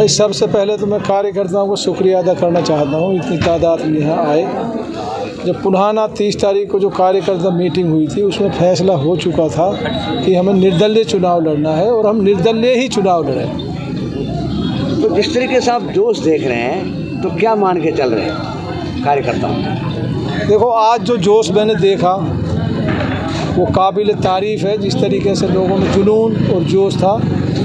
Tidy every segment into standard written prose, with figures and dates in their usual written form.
भाई सबसे पहले तो मैं कार्यकर्ताओं को शुक्रिया अदा करना चाहता हूँ, इतनी तादाद में यहाँ आए। जब पुन्हाना 30 तारीख को जो कार्यकर्ता मीटिंग हुई थी उसमें फैसला हो चुका था कि हमें निर्दलीय चुनाव लड़ना है और हम निर्दलीय ही चुनाव लड़े। तो जिस तरीके से आप जोश देख रहे हैं तो क्या मान के चल रहे हैं कार्यकर्ताओं? देखो आज जो जोश मैंने देखा वो काबिल तारीफ़ है। जिस तरीके से लोगों में जुनून और जोश था,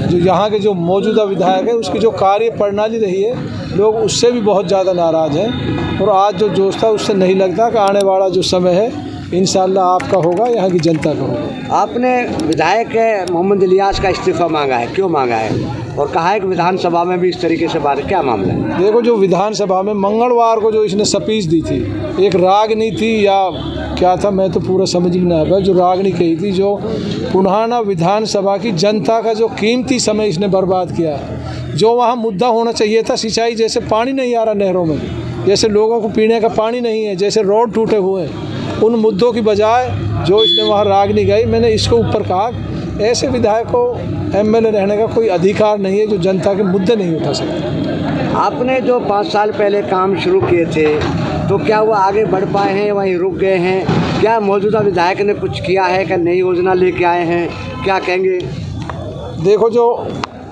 जो यहाँ के जो मौजूदा विधायक है उसकी जो कार्य प्रणाली रही है, लोग उससे भी बहुत ज़्यादा नाराज़ हैं। और आज जो जोश था उससे नहीं लगता कि आने वाला जो समय है इंशाअल्लाह आपका होगा, यहाँ की जनता का होगा। आपने विधायक मोहम्मद इलियास का इस्तीफ़ा मांगा है, क्यों मांगा है? और कहा है कि विधानसभा में भी इस तरीके से बात, क्या मामला है? देखो जो विधानसभा में मंगलवार को जो इसने स्पीच दी थी, एक रागनी थी या क्या था मैं तो पूरा समझ ही नहीं आया। जो रागनी कही थी, जो पुन्हाना विधानसभा की जनता का जो कीमती समय इसने बर्बाद किया है। जो वहाँ मुद्दा होना चाहिए था, सिंचाई जैसे पानी नहीं आ रहा नहरों में, जैसे लोगों को पीने का पानी नहीं है, जैसे रोड टूटे हुए हैं, उन मुद्दों की बजाय जो इसने वहाँ रागनी गाई। मैंने इसको ऊपर कहा ऐसे विधायक को एमएलए रहने का कोई अधिकार नहीं है जो जनता के मुद्दे नहीं उठा सकते। आपने जो 5 साल पहले काम शुरू किए थे तो क्या वो आगे बढ़ पाए हैं, वहीं रुक गए हैं? क्या मौजूदा विधायक ने कुछ किया है, क्या नई योजना लेके आए हैं, क्या कहेंगे? देखो जो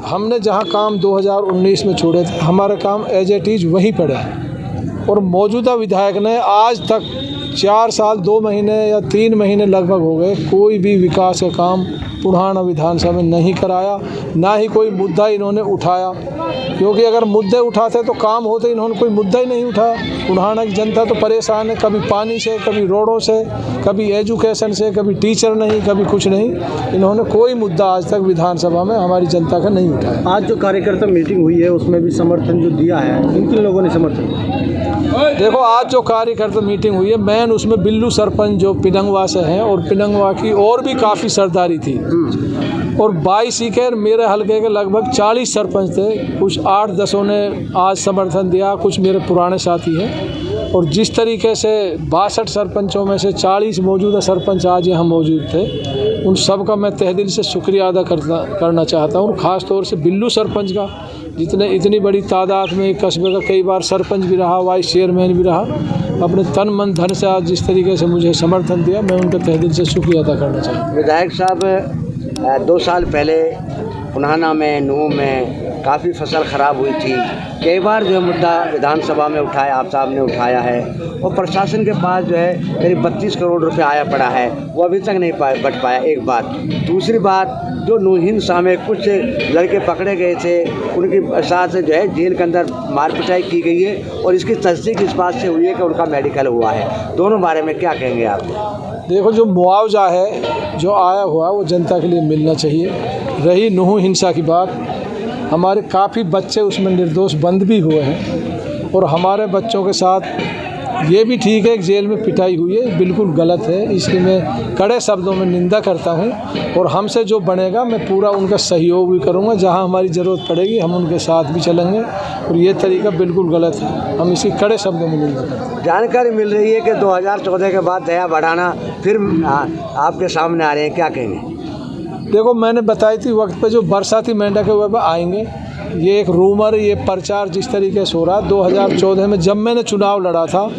हमने जहाँ काम 2019 में छोड़े थे, हमारे काम एज इट इज़ वहीं पड़े हैं। और मौजूदा विधायक ने आज तक 4 साल 2 महीने या 3 महीने लगभग हो गए, कोई भी विकास का काम पुन्हाना विधानसभा में नहीं कराया, ना ही कोई मुद्दा इन्होंने उठाया। क्योंकि अगर मुद्दे उठाते तो काम होते, इन्होंने कोई मुद्दा ही नहीं उठाया। पुन्हाना की जनता तो परेशान है, कभी पानी से, कभी रोडों से, कभी एजुकेशन से, कभी टीचर नहीं, कभी कुछ नहीं। इन्होंने कोई मुद्दा आज तक विधानसभा में हमारी जनता का नहीं उठाया। आज जो कार्यकर्ता मीटिंग हुई है उसमें भी समर्थन जो दिया है, किन लोगों ने समर्थन? देखो आज जो कार्यकर्ता मीटिंग हुई है, मैन उसमें बिल्लू सरपंच जो पिनंगवा से हैं और पिनंगवा की और भी काफ़ी सरदारी थी। और 22 के मेरे हलके के लगभग 40 सरपंच थे। कुछ 8-10 ने आज समर्थन दिया, कुछ मेरे पुराने साथी हैं। और जिस तरीके से 62 सरपंचों में से 40 मौजूदा सरपंच आज यहाँ मौजूद थे, उन सब का मैं तहे दिल से शुक्रिया अदा करना चाहता हूँ। ख़ास तौर से बिल्लू सरपंच का, जितने इतनी बड़ी तादाद में एक कस्बे का कई बार सरपंच भी रहा, वाइस चेयरमैन भी रहा, अपने तन मन धन से आज जिस तरीके से मुझे समर्थन दिया, मैं उनका तहे दिल से शुक्रिया अदा करना चाहता हूँ। विधायक साहब 2 साल पहले पुन्हाना में, नूह में काफ़ी फसल ख़राब हुई थी। कई बार जो मुद्दा विधानसभा में उठाया, आप साहब ने उठाया है, और प्रशासन के पास जो है करीब 32 करोड़ रुपए आया पड़ा है, वो अभी तक नहीं बच पाया। एक बात। दूसरी बात, जो नूहिन शाह में कुछ लड़के पकड़े गए थे, उनके साथ जो है जेल के अंदर मार पिटाई की गई है, और इसकी तस्दीक इस बात से हुई है कि उनका मेडिकल हुआ है। दोनों बारे में क्या कहेंगे आप? देखो जो मुआवजा है जो आया हुआ वो जनता के लिए मिलना चाहिए। रही नूह हिंसा की बात, हमारे काफ़ी बच्चे उसमें निर्दोष बंद भी हुए हैं। और हमारे बच्चों के साथ ये भी ठीक है कि जेल में पिटाई हुई है, बिल्कुल गलत है। इसकी मैं कड़े शब्दों में निंदा करता हूँ। और हमसे जो बनेगा मैं पूरा उनका सहयोग भी करूँगा। जहाँ हमारी ज़रूरत पड़ेगी हम उनके साथ भी चलेंगे। और ये तरीका बिल्कुल गलत है, हम इसकी कड़े शब्दों में निंदा करते हैं। जानकारी मिल रही है कि 2014 के बाद दया बढ़ाना फिर आपके सामने आ रहे हैं, क्या कहेंगे? देखो मैंने बताई थी वक्त पे जो बरसाती मेंढक है वह आएंगे। ये एक रूमर, ये प्रचार जिस तरीके से हो रहा है, 2014 में जब मैंने चुनाव लड़ा था,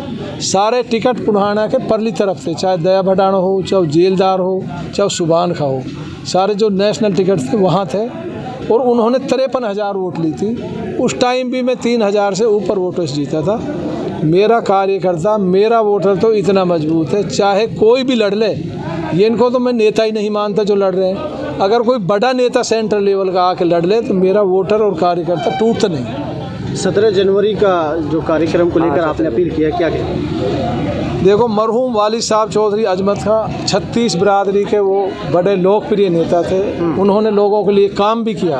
सारे टिकट पुन्हाना के परली तरफ थे, चाहे दया भटाना हो, चाहे जेलदार हो, चाहे सुबान खा हो, सारे जो नेशनल टिकट थे वहाँ थे। और उन्होंने 53,000 वोट ली थी। उस टाइम भी मैं 3,000 से ऊपर वोटों से जीता था। मेरा कार्यकर्ता, मेरा वोटर तो इतना मजबूत है, चाहे कोई भी लड़ ले। ये इनको तो मैं नेता ही नहीं मानता जो लड़ रहे हैं। अगर कोई बड़ा नेता सेंट्रल लेवल का आके लड़ ले तो मेरा वोटर और कार्यकर्ता टूटता नहीं। 17 जनवरी का जो कार्यक्रम को लेकर आपने अपील किया, क्या कहें? देखो मरहूम वालिद साहब चौधरी अजमत खां 36 बिरादरी के वो बड़े लोकप्रिय नेता थे। उन्होंने लोगों के लिए काम भी किया,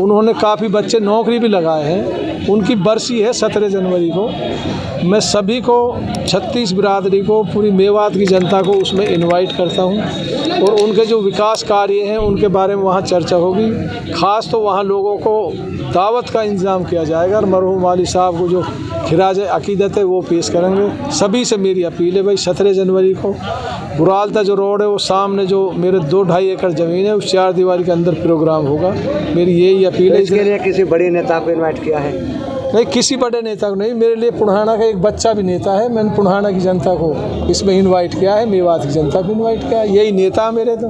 उन्होंने काफ़ी बच्चे नौकरी भी लगाए हैं। उनकी बरसी है 17 जनवरी को। मैं सभी को 36 बिरादरी को, पूरी मेवात की जनता को उसमें इनवाइट करता हूं। और उनके जो विकास कार्य हैं उनके बारे में वहाँ चर्चा होगी। ख़ास तो वहाँ लोगों को दावत का इंतज़ाम किया जाएगा और मरहूम वाली साहब को जो खिराज अकीदत है वो पेश करेंगे। सभी से मेरी अपील है भाई 17 जनवरी को बुरालता जो रोड है वो सामने जो मेरे 2-2.5 एकड़ ज़मीन है उस 4 दीवारी के अंदर प्रोग्राम होगा। मेरी यही अपील तो है। इसके लिए किसी बड़े नेता को इन्वाइट किया है? नहीं, किसी बड़े नेता को नहीं, मेरे लिए पुढ़ाना का एक बच्चा भी नेता है। मैंने पुढ़ाना की जनता को इसमें इनवाइट किया है, मेवात की जनता को इनवाइट किया है। यही नेता मेरे तो।